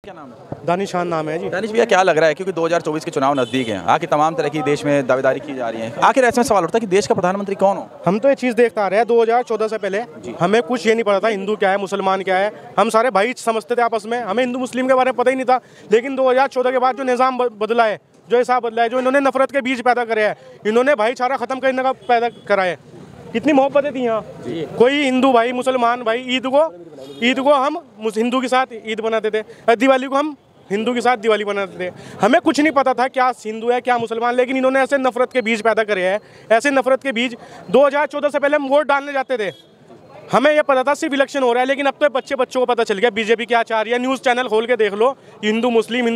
क्या नाम है? दानिशान नाम है जी। दानिश भैया, क्या लग रहा है, क्योंकि 2024 के चुनाव नज़दीक हैं, आखिर तमाम तरह की देश में दावेदारी की जा रही है, आखिर ऐसे में सवाल उठता है कि देश का प्रधानमंत्री कौन हो? हम तो ये चीज़ देखते आ रहे हैं 2014 से पहले हमें कुछ ये नहीं पता था हिंदू क्या है मुसलमान क्या है, हम सारे भाई समझते थे आपस में, हमें हिंदू मुस्लिम के बारे में पता ही नहीं था। लेकिन 2014 के बाद जो निज़ाम बदला है, जो हिसाब बदला है, जो इन्होंने नफरत के बीज पैदा करे हैं, इन्होंने भाईचारा खत्म करने का पैदा करा है। कितनी मोहब्बतें थी यहाँ, कोई हिंदू भाई मुसलमान भाई, ईद को हम हिंदू के साथ ईद बनाते थे, दिवाली को हम हिंदू के साथ दिवाली मनाते थे। हमें कुछ नहीं पता था क्या हिंदू है क्या मुसलमान, लेकिन इन्होंने ऐसे नफरत के बीज पैदा करे हैं, ऐसे नफरत के बीज। 2014 से पहले हम वोट डालने जाते थे, हमें यह पता था सिर्फ इलेक्शन हो रहा है, लेकिन अब तो बच्चों को पता चल गया बीजेपी क्या चाह रही है। न्यूज़ चैनल खोल के देख लो, हिंदू मुस्लिम,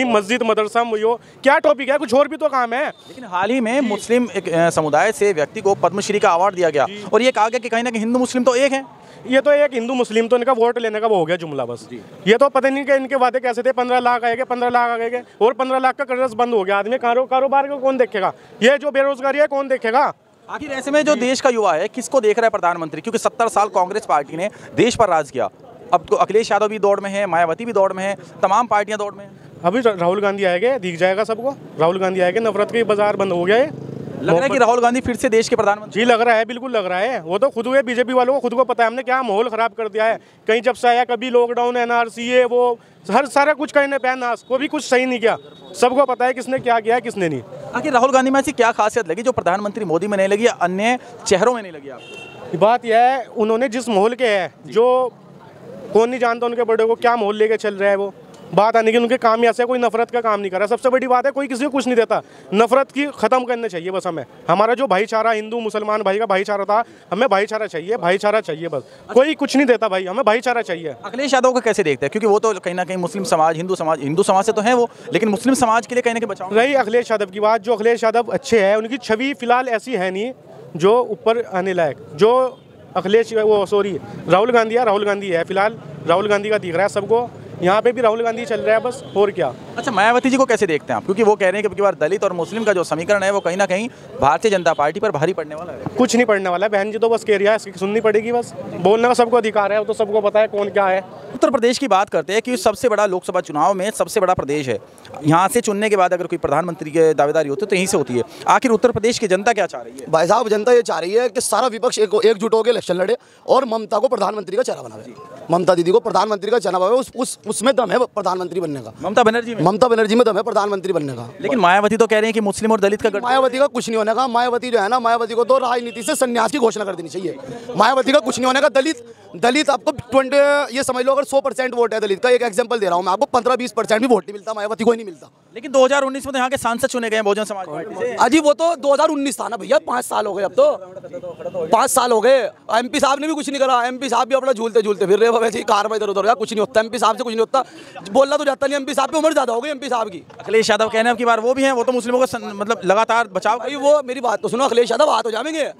मस्जिद मदरसा, यो क्या टॉपिक है, कुछ और भी तो काम है। लेकिन हाल ही में मुस्लिम एक समुदाय से व्यक्ति को पद्मश्री का अवार्ड दिया गया और ये कहा गया कि कहीं ना कहीं हिंदू मुस्लिम तो एक है। ये तो एक हिंदू मुस्लिम तो इनका वोट लेने का वो हो गया जुमला बस। ये तो पता नहीं कि इनके वादे कैसे थे, 15 लाख आएंगे 15 लाख आएंगे, और 15 लाख का कर्ज बंद हो गया। आदमी कारोबार को कौन देखेगा, ये जो बेरोजगारी है कौन देखेगा। आखिर ऐसे में जो देश का युवा है किसको देख रहा है प्रधानमंत्री, क्योंकि 70 साल कांग्रेस पार्टी ने देश पर राज किया, अब तो अखिलेश यादव भी दौड़ में है, मायावती भी दौड़ में है, तमाम पार्टियां दौड़ में हैं। अभी राहुल गांधी आएंगे, दिख जाएगा सबको, राहुल गांधी आएंगे, नफरत के बाजार बंद हो गया है। लग रहा है कि राहुल गांधी फिर से देश के प्रधानमंत्री? जी लग रहा है, बिल्कुल लग रहा है। वो तो खुद हुए, बीजेपी वालों को खुद को पता है हमने क्या माहौल खराब कर दिया है। कहीं जब से आया कभी लॉकडाउन, एनआरसी, ये वो हर सारा कुछ कहने पे नाश, को भी कुछ सही नहीं किया। सबको पता है किसने क्या किया किसने नहीं। आखिर राहुल गांधी में ऐसी क्या खासियत लगी जो प्रधानमंत्री मोदी में नहीं लगी, अन्य चेहरों में नहीं लगी आपको? बात यह है, उन्होंने जिस माहौल के है, जो कौन नहीं जानता उनके बड़े को क्या माहौल लेके चल रहा है, वो बात आने की उनके काम ही ऐसे है, कोई नफरत का काम नहीं कर रहा। सबसे बड़ी बात है, कोई किसी को कुछ नहीं देता, नफरत की खत्म करने चाहिए बस हमें। हमारा जो भाईचारा, हिंदू मुसलमान भाई का भाईचारा था, हमें भाईचारा चाहिए, भाईचारा चाहिए बस, कोई कुछ नहीं देता भाई, हमें भाईचारा चाहिए। अखिलेश यादव को कैसे देखते हैं, क्योंकि वो तो कहीं ना कहीं मुस्लिम समाज, हिंदू समाज से तो है वो, लेकिन मुस्लिम समाज के लिए कहीं ना कहीं बचाव रही अखिलेश यादव की बात। जो अखिलेश यादव अच्छे हैं, उनकी छवि फिलहाल ऐसी है नहीं जो ऊपर आने लायक। जो राहुल गांधी है फिलहाल, राहुल गांधी का दिख रहा है सबको, यहाँ पे भी राहुल गांधी चल रहा है बस, और क्या। अच्छा, मायावती जी को कैसे देखते हैं आप, क्योंकि वो कह रहे हैं कि अब की बार दलित और मुस्लिम का जो समीकरण है वो कहीं ना कहीं भारतीय जनता पार्टी पर भारी पड़ने वाला है? कुछ नहीं पड़ने वाला है, बहन जी तो बस कह रही है, इसकी सुननी पड़ेगी बस, बोलने का सबको अधिकार है, वो तो सबको पता है कौन क्या है। उत्तर प्रदेश की बात करते हैं कि सबसे बड़ा लोकसभा चुनाव में सबसे बड़ा प्रदेश है, यहाँ से चुनने के बाद अगर कोई प्रधानमंत्री की दावेदारी होती है तो यहीं से होती है। आखिर उत्तर प्रदेश की जनता क्या चाह रही है? भाई साहब, जनता ये चाह रही है कि सारा विपक्ष एकजुट होकर इलेक्शन लड़े और ममता को प्रधानमंत्री का चेहरा बनावे, ममता दीदी को प्रधानमंत्री का चेहरा बनावे, उसमें दम है प्रधानमंत्री बनने का। ममता बनर्जी में दम है प्रधानमंत्री बनने का। लेकिन मायावती तो कह रही है कि मुस्लिम और दलित का मायावती का कुछ नहीं होने का। मायावती जो है ना, मायावती को तो राजनीति से संन्यास की घोषणा कर देनी चाहिए। मायावती का कुछ नहीं होने का। दलित आपको 20, ये समझ लो, अगर 100% वोट है दलित का, एक एग्जांपल दे रहा हूँ मैं आपको, 15-20% भी वोट नहीं मिलता, मायावती को ही नहीं मिलता। लेकिन 2019 में तो यहाँ के सांसद चुने गए बहुजन समाज पार्टी से। अजी वो तो 2019 था ना भैया, 5 साल हो गए, अब तो 5 साल हो गए। एमपी साहब ने भी कुछ नहीं करा, एमपी साहब भी अपना झूलते फिर रहे, वैसे ही कार्रवाई इधर उधर, कुछ नहीं होता एमपी साहब से, कुछ नहीं होता, बोलना तो जाता नहीं। एमपी साहब की उम्र ज्यादा हो गई एमपी साहब की। अखिलेश यादव कहने की बार वो भी हैं, वो तो मुस्लिमों का मतलब लगातार बचाव। भाई वो मेरी बात तो सुनो, अखिलेश यादव हाथ हो जाएंगे,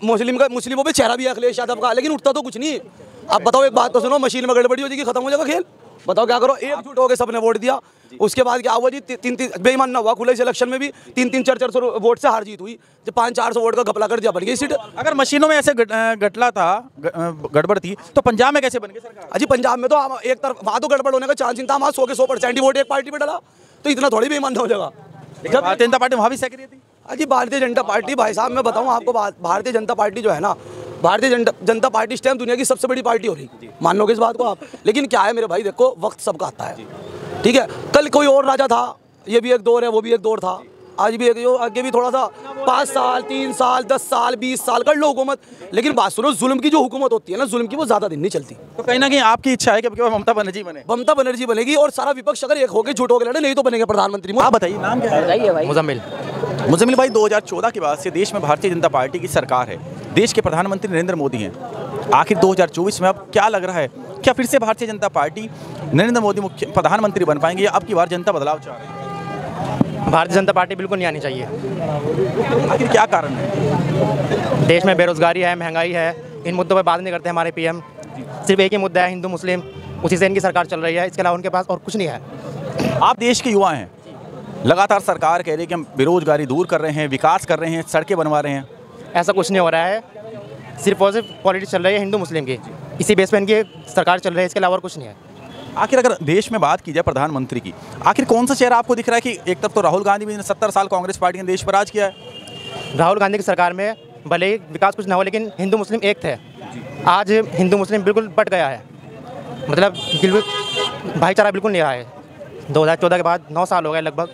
मुस्लिमों पे चेहरा भी है अखिलेश यादव का, लेकिन उठता तो कुछ नहीं। अब बताओ एक बात तो सुनो, मशीन में गड़बड़ी हो जाएगी, खत्म हो जाएगा खेल। बताओ क्या करो, एकजुट हो गए सबने वोट दिया, उसके बाद क्या हुआ जी, 3 बेईमान ना हुआ, खुले इलेक्शन में भी 300-400 वोट से हार जीत हुई, जब 500-400 वोट का घपला कर दिया, बन गई सीट। अगर मशीनों में ऐसे गटला था, गड़बड़ थी, तो पंजाब में कैसे बन गई सरकार? अजी पंजाब में तो एक तरफ वहाँ तो गड़बड़ होने का चांस नहीं था, वहाँ 100 के 100% ही वोट एक पार्टी पे डाला, तो इतना थोड़ी बेईमान हो जाएगा। भारतीय जनता पार्टी वहाँ भी सह रही थी। अजी भारतीय जनता पार्टी, भाई साहब मैं बताऊँ आपको, भारतीय जनता पार्टी जो है ना, भारतीय जनता पार्टी इस टाइम दुनिया की सबसे बड़ी पार्टी हो रही, मान लोगे इस बात को आप। लेकिन क्या है मेरे भाई, देखो वक्त सबका आता है, ठीक है। कल कोई और राजा था, ये भी एक दौर है, वो भी एक दौर था, आज भी एक, आगे भी थोड़ा सा 5 साल 3 साल 10 साल 20 साल कर लो हुकूमत, लेकिन बात सुनो, जुल्म की जो हुकूमत होती है ना, जुल्म की वो ज्यादा दिन नहीं चलती। तो कहीं ना कहीं आपकी इच्छा है कि ममता बनर्जी बने? ममता बनर्जी बनेगी, और सारा विपक्ष अगर एक होकर झूठ होकर लड़े, नहीं तो बनेंगे प्रधानमंत्री। आप बताइए, नाम क्या है? मुजम्मिल भाई, 2014 के बाद से देश में भारतीय जनता पार्टी की सरकार है, देश के प्रधानमंत्री नरेंद्र मोदी हैं। आखिर 2024 में अब क्या लग रहा है, क्या फिर से भारतीय जनता पार्टी, नरेंद्र मोदी प्रधानमंत्री बन पाएंगे, या अब की बार जनता बदलाव चाह रही है? भारतीय जनता पार्टी बिल्कुल नहीं आनी चाहिए। आखिर क्या कारण है? देश में बेरोजगारी है, महंगाई है, इन मुद्दों पर बात नहीं करते हमारे पीएम। सिर्फ एक ही मुद्दा है, हिंदू मुस्लिम, उसी से इनकी सरकार चल रही है, इसके अलावा उनके पास और कुछ नहीं है। आप देश के युवा हैं, लगातार सरकार कह रही है कि हम बेरोजगारी दूर कर रहे हैं, विकास कर रहे हैं, सड़कें बनवा रहे हैं। ऐसा कुछ नहीं हो रहा है, सिर्फ और सिर्फ पॉलिटिक्स चल रही है हिंदू मुस्लिम की, इसी बेस पर इनकी सरकार चल रही है, इसके अलावा और कुछ नहीं है। आखिर अगर देश में बात की जाए प्रधानमंत्री की, आखिर कौन सा चेहरा आपको दिख रहा है कि एक तरफ तो राहुल गांधी भी 70 साल कांग्रेस पार्टी ने देश पर राज किया है। राहुल गांधी की सरकार में भले ही विकास कुछ ना हो, लेकिन हिंदू मुस्लिम एक थे। आज हिंदू मुस्लिम बिल्कुल बट गया है, मतलब बिल्कुल भाईचारा बिल्कुल नहीं रहा है। 2014 के बाद 9 साल हो गए लगभग,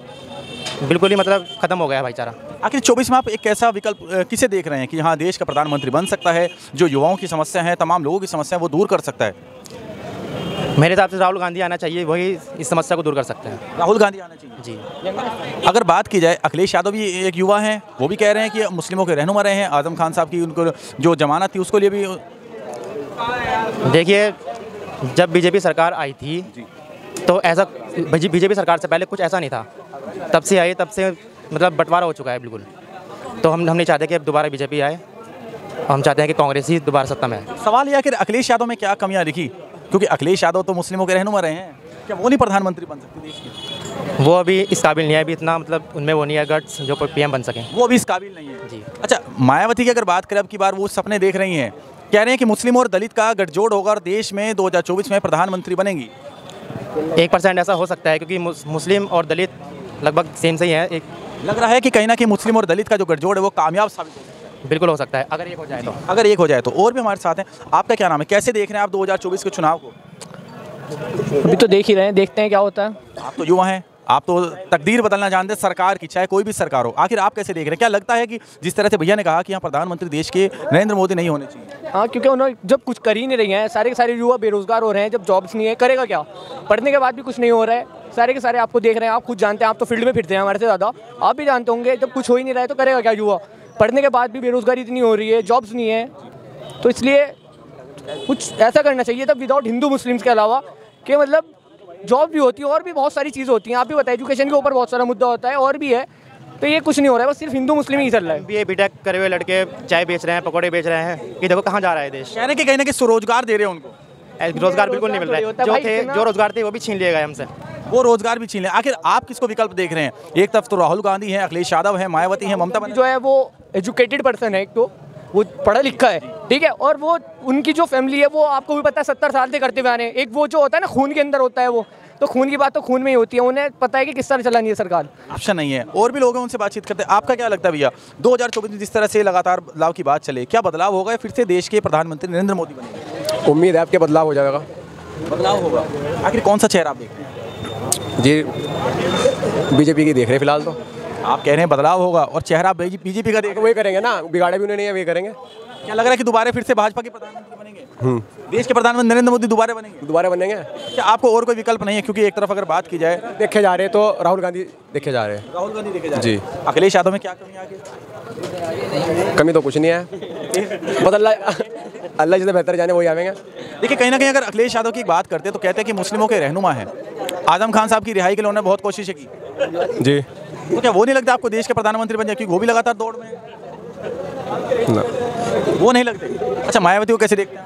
बिल्कुल ही मतलब ख़त्म हो गया है भाईचारा। आखिर 24 में आप एक कैसा विकल्प किसे देख रहे हैं कि हाँ देश का प्रधानमंत्री बन सकता है, जो युवाओं की समस्या है, तमाम लोगों की समस्या है, वो दूर कर सकता है? मेरे हिसाब से राहुल गांधी आना चाहिए, वही इस समस्या को दूर कर सकते हैं। राहुल गांधी आना चाहिए जी। अगर बात की जाए अखिलेश यादव भी एक युवा हैं, वो भी कह रहे हैं कि मुस्लिमों के रहनुमा रहे हैं। आजम खान साहब की उनको जो जमानत थी उसको लिए भी। देखिए, जब बीजेपी सरकार आई थी तो ऐसा बीजेपी सरकार से पहले कुछ ऐसा नहीं था, तब से आई, तब से मतलब बंटवारा हो चुका है बिल्कुल। तो हम नहीं चाहते कि अब दोबारा बीजेपी आए, हम चाहते हैं कि कांग्रेस ही दोबारा सत्ता में आए। सवाल यह कि अखिलेश यादव में क्या कमियां दिखी, क्योंकि अखिलेश यादव तो मुस्लिमों के रहनुमा रहे हैं, क्या वो नहीं प्रधानमंत्री बन सकते देश के? वो अभी इस काबिल नहीं है, अभी इतना मतलब उनमें वो नहीं है गट्स जो कोई पीएम बन सकें। वो अभी इस काबिल नहीं है जी। अच्छा, मायावती की अगर बात करें, अब की बार वो सपने देख रही हैं, कह रहे हैं कि मुस्लिम और दलित का गठजोड़ होगा और देश में 2024 में प्रधानमंत्री बनेंगी। 1% ऐसा हो सकता है, क्योंकि मुस्लिम और दलित लगभग सेम से ही है। एक लग रहा है कि कहीं ना कहीं मुस्लिम और दलित का जो गठजोड़ है वो कामयाब साबित हो सकता है। बिल्कुल हो सकता है अगर एक हो जाए तो। अगर एक हो जाए तो। और भी हमारे साथ हैं, आपका क्या नाम है, कैसे देख रहे हैं आप 2024 के चुनाव को? अभी तो देख ही रहे हैं, देखते हैं क्या होता है। आप तो युवा हैं, आप तो तकदीर बदलना जानते हैं सरकार की, चाहे कोई भी सरकार हो। आखिर आप कैसे देख रहे हैं? क्या लगता है कि जिस तरह से भैया ने कहा कि यहाँ प्रधानमंत्री देश के नरेंद्र मोदी नहीं होने चाहिए? हाँ, क्योंकि उन्होंने जब कुछ कर ही नहीं रही हैं, सारे के सारे युवा बेरोजगार हो रहे हैं, जब जॉब्स नहीं है करेगा क्या? पढ़ने के बाद भी कुछ नहीं हो रहा है, सारे के सारे आपको देख रहे हैं, आप खुद जानते हैं, आप तो फील्ड में फिरते हैं हमारे से ज़्यादा, आप भी जानते होंगे। जब कुछ हो ही नहीं रहा है तो करेगा क्या युवा? पढ़ने के बाद भी बेरोजगारी इतनी हो रही है, जॉब्स नहीं है, तो इसलिए कुछ ऐसा करना चाहिए तब विदाउट हिंदू मुस्लिम्स के अलावा, कि मतलब जॉब भी होती है और भी बहुत सारी चीज़ होती हैं। आप भी बताएं, एजुकेशन के ऊपर बहुत सारा मुद्दा होता है और भी है, तो ये कुछ नहीं हो रहा है, बस सिर्फ हिंदू मुस्लिम ही चल रहा है। BA BTech करे हुए लड़के चाय बेच रहे हैं, पकौड़े बेच रहे हैं, ये देखो कहाँ जा रहा है देश। कह रहे हैं कि कहीं ना कहीं स्वरोजगार दे रहे हैं उनको। रोजगार बिल्कुल नहीं मिल रहा है, जो रोजगार थे वो भी छीन लिए गए हमसे, वो रोजगार भी छीन लें। आखिर आप किसको विकल्प देख रहे हैं? एक तरफ तो राहुल गांधी हैं, अखिलेश यादव हैं, मायावती हैं, ममता जो है वो एजुकेटेड पर्सन है, एक तो वो पढ़ा लिखा है, ठीक है, और वो उनकी जो फैमिली है वो आपको भी पता है 70 साल से करते हुए आने। एक वो जो होता है ना खून के अंदर होता है, वो तो खून की बात तो खून में ही होती है, उन्हें पता है कि किस तरह चलानी है सरकार। ऑप्शन नहीं है। और भी लोग हैं, उनसे बातचीत करते हैं। आपका क्या लगता है भैया, 2024 में जिस तरह से लगातार बदलाव की बात चले, क्या बदलाव होगा, फिर से देश के प्रधानमंत्री नरेंद्र मोदी बनेंगे? उम्मीद है आपके बदलाव हो जाएगा। बदलाव होगा। आखिर कौन सा चेहरा आप देख रहे हैं? जी, बीजेपी की देख रहे हैं फिलहाल तो। आप कह रहे हैं बदलाव होगा और चेहरा बीजेपी का देख, वही करेंगे ना, बिगाड़े भी उन्हें नहीं है, वही करेंगे। क्या लग रहा है कि दोबारा फिर से भाजपा के प्रधानमंत्री बनेंगे? देश के प्रधानमंत्री नरेंद्र मोदी दोबारा बनेंगे? दोबारा बनेंगे। क्या आपको और कोई विकल्प नहीं है? क्योंकि एक तरफ अगर बात की जाए, देखे जा रहे हैं तो राहुल गांधी देखे जा रहे हैं। राहुल गांधी देखे जा रहे जी। हैं। अखिलेश यादव में क्या कमी आ गई? कमी तो कुछ नहीं है, बस अल्लाह जिसे बेहतर जाने वही आवेंगे। देखिए, कहीं ना कहीं अगर अखिलेश यादव की बात करते हैं तो कहते हैं कि मुस्लिमों के रहनुमा हैं। आजम खान साहब की रिहाई के लिए उन्होंने बहुत कोशिशें की, जी। तो क्या वो नहीं लगता आपको देश के प्रधानमंत्री बन जाए? क्योंकि वो भी लगातार दौड़ में है। ना, वो नहीं लगते। अच्छा, मायावती को कैसे देखते हैं?